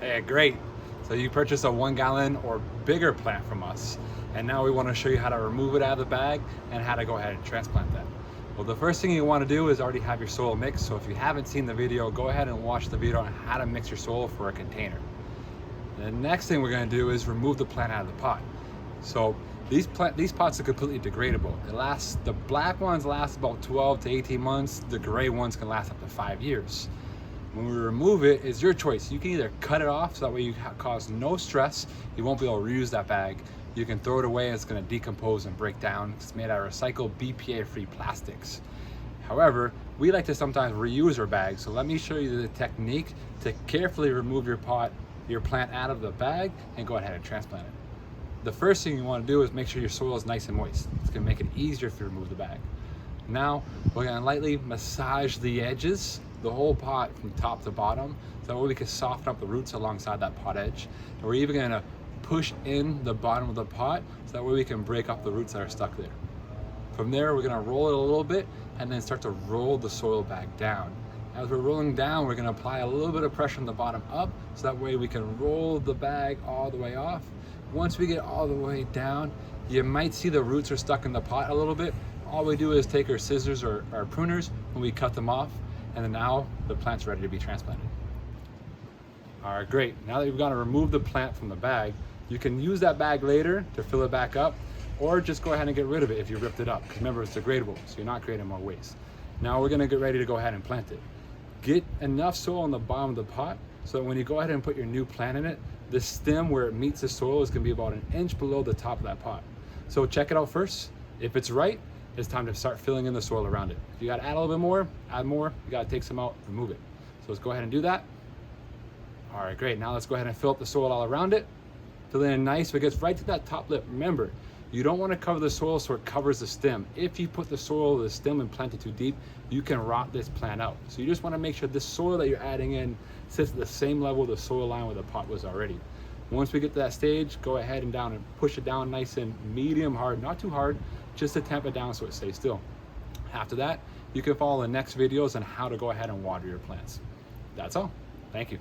Hey, great. So you purchased a 1 gallon or bigger plant from us. And now we want to show you how to remove it out of the bag and how to go ahead and transplant that. Well, the first thing you want to do is already have your soil mixed. So if you haven't seen the video, go ahead and watch the video on how to mix your soil for a container. The next thing we're going to do is remove the plant out of the pot. So these pots are completely degradable. The black ones last about 12 to 18 months. The gray ones can last up to 5 years. When we remove it, it's your choice. You can either cut it off so that way you cause no stress. You won't be able to reuse that bag. You can throw it away, it's going to decompose and break down. It's made out of recycled BPA-free plastics. However, we like to sometimes reuse our bags. So let me show you the technique to carefully remove your plant out of the bag and go ahead and transplant it. The first thing you want to do is make sure your soil is nice and moist. It's going to make it easier if you remove the bag. Now we're going to lightly massage the edges, the whole pot from top to bottom, so that way we can soften up the roots alongside that pot edge. And we're even going to push in the bottom of the pot so that way we can break up the roots that are stuck there. From there, we're going to roll it a little bit and then start to roll the soil back down. As we're rolling down, we're going to apply a little bit of pressure on the bottom up so that way we can roll the bag all the way off. Once we get all the way down, you might see the roots are stuck in the pot a little bit. All we do is take our scissors or our pruners and we cut them off, and then now the plant's ready to be transplanted. All right, great. Now that you've got to remove the plant from the bag, you can use that bag later to fill it back up, or just go ahead and get rid of it if you ripped it up. Because remember, it's degradable, so you're not creating more waste. Now we're gonna get ready to go ahead and plant it. Get enough soil on the bottom of the pot so that when you go ahead and put your new plant in it, the stem where it meets the soil is gonna be about 1 inch below the top of that pot. So check it out first. If it's right, it's time to start filling in the soil around it. If you gotta add a little bit more, add more. You gotta take some out, remove it. So let's go ahead and do that. All right, great. Now let's go ahead and fill up the soil all around it. Fill it in nice so it gets right to that top lip. Remember, you don't want to cover the soil so it covers the stem. If you put the soil, the stem, and plant it too deep, you can rot this plant out. So you just want to make sure this soil that you're adding in sits at the same level the soil line where the pot was already. Once we get to that stage, go ahead and down and push it down nice and medium hard, not too hard, just to tamp it down so it stays still. After that, you can follow the next videos on how to go ahead and water your plants. That's all. Thank you.